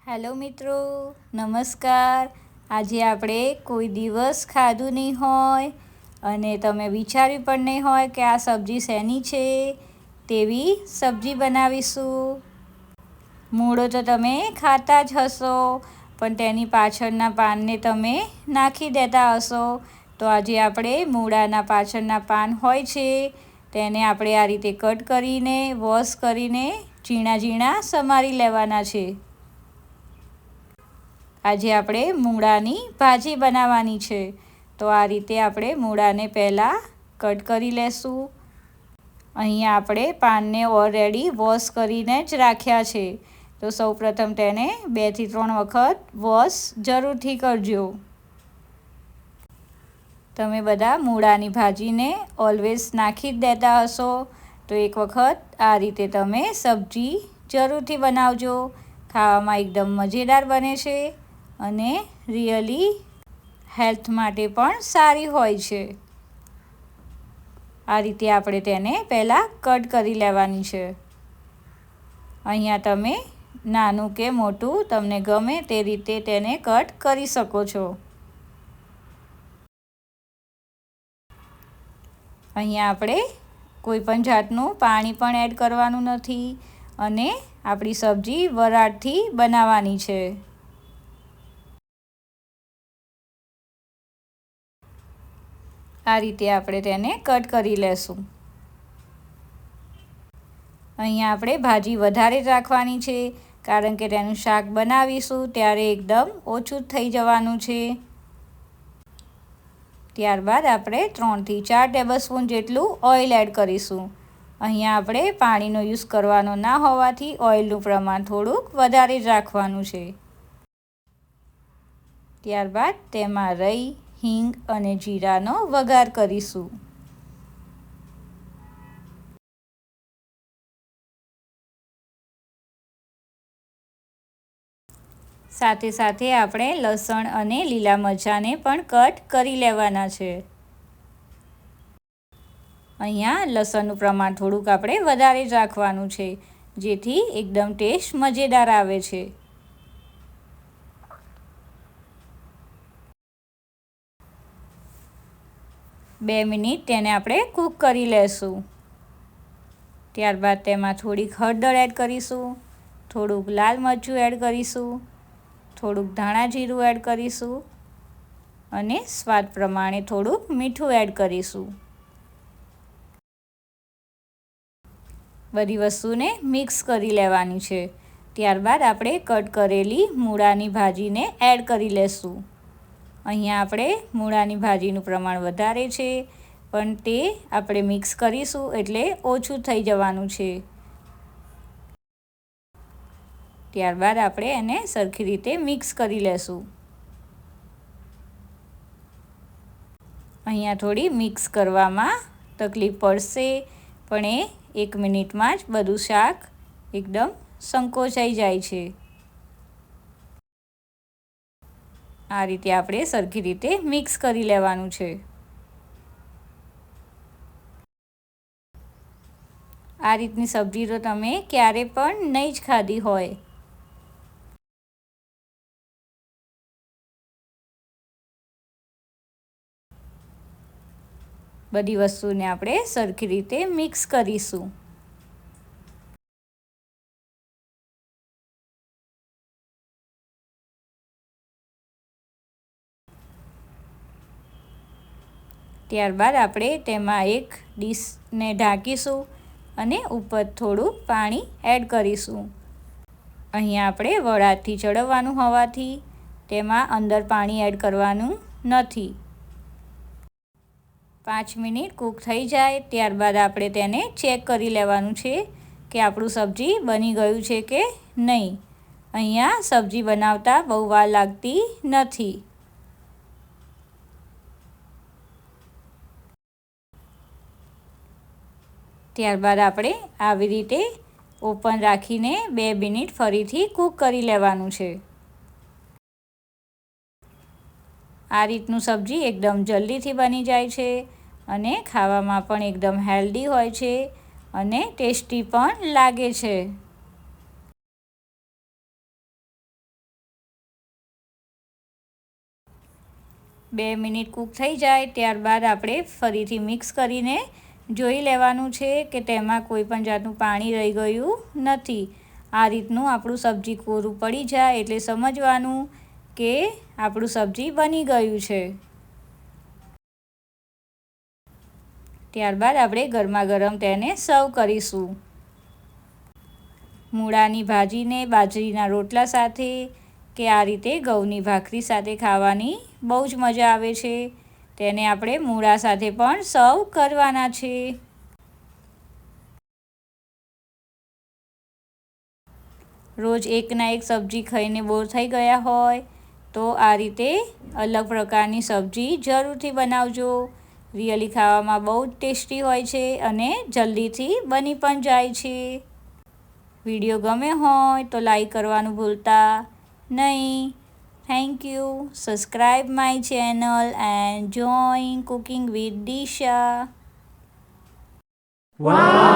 Hello મિત્રો, નમસ્કાર. આજે આપણે કોઈ દિવસ ખાધું નહીં હોય અને તમે વિચાર્યું પણ નહીં હોય કે આ સબ્જી શેની છે તેવી સબ્જી બનાવીશું. મૂળો તો તમે ખાતા જ હશો, પણ તેની પાછળના પાનને તમે નાખી દેતા હશો. તો આજે આપણે મૂળાના પાછળના પાન હોય છે તેને આપણે આ રીતે કટ કરીને વોશ કરીને ઝીણા ઝીણા સમારી લેવાના છે. આજે આપણે મૂળાની ભાજી બનાવવાની છે. તો આ રીતે આપણે મૂળાને પહેલાં કટ કરી લેશું. અહીંયા આપણે પાનને ઓલરેડી વોશ કરીને જ રાખ્યા છે. તો સૌપ્રથમ તેને 2 થી 3 વખત વોશ જરૂરથી કરજો. તમે બધા મૂળાની ભાજીને ઓલવેઝ નાખી જ દેતા હશો, તો એક વખત આ રીતે તમે સબ્જી જરૂરથી બનાવજો. ખાવામાં એકદમ મજેદાર બને છે અને રિયલી હેલ્થ માટે પણ સારી હોય છે. આ રીતે આપણે તેને પહેલાં કટ કરી લેવાની છે. અહીંયા તમે નાનું કે મોટું તમને ગમે તે રીતે તેને કટ કરી શકો છો. અહીંયા આપણે કોઈ પણ જાતનું પાણી પણ એડ કરવાનું નથી અને આપણી સબ્જી વરાળથી બનાવવાની છે. આ રીતે આપણે તેને કટ કરી લેશું. અહીંયા આપણે ભાજી વધારે જ રાખવાની છે, કારણ કે તેનું શાક બનાવીશું ત્યારે એકદમ ઓછું થઈ જવાનું છે. ત્યારબાદ આપણે 3 થી 4 ટેબલસ્પૂન જેટલું ઓઇલ એડ કરીશું. અહીંયા આપણે પાણીનો યુઝ કરવાનો ના હોવાથી ઓઇલનું પ્રમાણ થોડુંક વધારે જ રાખવાનું છે. ત્યારબાદ તેમાં રાઈ, હિંગ અને જીરાનો વઘાર કરીશું. સાથે સાથે આપણે લસણ અને લીલા મરચાંને પણ કટ કરી લેવાના છે. અહીંયા લસણનું પ્રમાણ થોડુંક આપણે વધારે જ રાખવાનું છે, જેથી એકદમ ટેસ્ટ મજેદાર આવે છે. બે મિનિટ તેને આપણે કૂક કરી લેશું. ત્યારબાદ તેમાં થોડીક હળદર એડ કરીશું, થોડુંક લાલ મરચું એડ કરીશું, થોડુંક ધાણા જીરું એડ કરીશું અને સ્વાદ પ્રમાણે થોડુંક મીઠું એડ કરીશું. બધી વસ્તુને મિક્સ કરી લેવાની છે. ત્યારબાદ આપણે કટ કરેલી મૂળાની ભાજીને એડ કરી લેશું. અહીંયા આપણે મૂળાની ભાજીનું પ્રમાણ વધારે છે, પણ તે આપણે મિક્સ કરીશું એટલે ઓછું થઈ જવાનું છે. ત્યારબાદ આપણે એને સરખી રીતે મિક્સ કરી લેશું. અહીંયા થોડી મિક્સ કરવામાં તકલીફ પડશે, પણ એ 1 મિનિટમાં જ બધું શાક એકદમ સંકોચાઈ જાય છે. આ રીતે આપણે સરખી રીતે મિક્સ કરી લેવાનું છે. આ રીતની સબ્જી તો તમે ક્યારે પણ નહીં જ ખાધી હોય. બધી વસ્તુને આપણે સરખી રીતે મિક્સ કરીશું. ત્યારબાદ આપણે તેમાં એક ડીશને ઢાંકીશું અને ઉપર થોડું પાણી એડ કરીશું. અહીંયા આપણે વરાળથી ચડવવાનું હોવાથી તેમાં અંદર પાણી એડ કરવાનું નથી. 5 મિનિટ કૂક થઈ જાય ત્યારબાદ આપણે તેને ચેક કરી લેવાનું છે કે આપણું સબ્જી બની ગયું છે કે નહીં. અહીંયા સબ્જી બનાવતા બહુ વાર લાગતી નથી. ત્યારબાદ આપણે આવી રીતે ઓપન રાખીને 2 મિનિટ ફરીથી કૂક કરી લેવાનું છે. આ રીતનું સબ્જી એકદમ જલ્દીથી બની જાય છે અને ખાવામાં પણ એકદમ હેલ્ધી હોય છે અને ટેસ્ટી પણ લાગે છે. 2 મિનિટ કૂક થઈ જાય ત્યારબાદ આપણે ફરીથી મિક્સ કરીને જોઈ લેવાનું છે કે તેમાં કોઈ પણ જાતનું પાણી રહી ગયું નથી. આ રીતનું આપણું સબ્જી કોરું પડી જાય એટલે સમજવાનું કે આપણું સબ્જી બની ગયું છે. ત્યારબાદ આપણે ગરમા ગરમ તેને સર્વ કરીશું. મૂળાની ભાજીને બાજરીના રોટલા સાથે કે આ રીતે ઘઉંની ભાખરી સાથે ખાવાની બહુ જ મજા આવે છે. તેને આપણે મૂળા સાથે પણ સર્વ કરવાના છે. રોજ એકના એક સબ્જી ખાઈને બોર થઈ ગયા હોય તો આ રીતે અલગ પ્રકારની સબ્જી જરૂરથી બનાવજો. રિયલી ખાવામાં બહુ જ ટેસ્ટી હોય છે અને જલ્દીથી બની પણ જાય છે. વિડીયો ગમે હોય તો લાઈક કરવાનું ભૂલતા નહીં. Thank you. Subscribe my channel and join Cooking with Disha. Wow!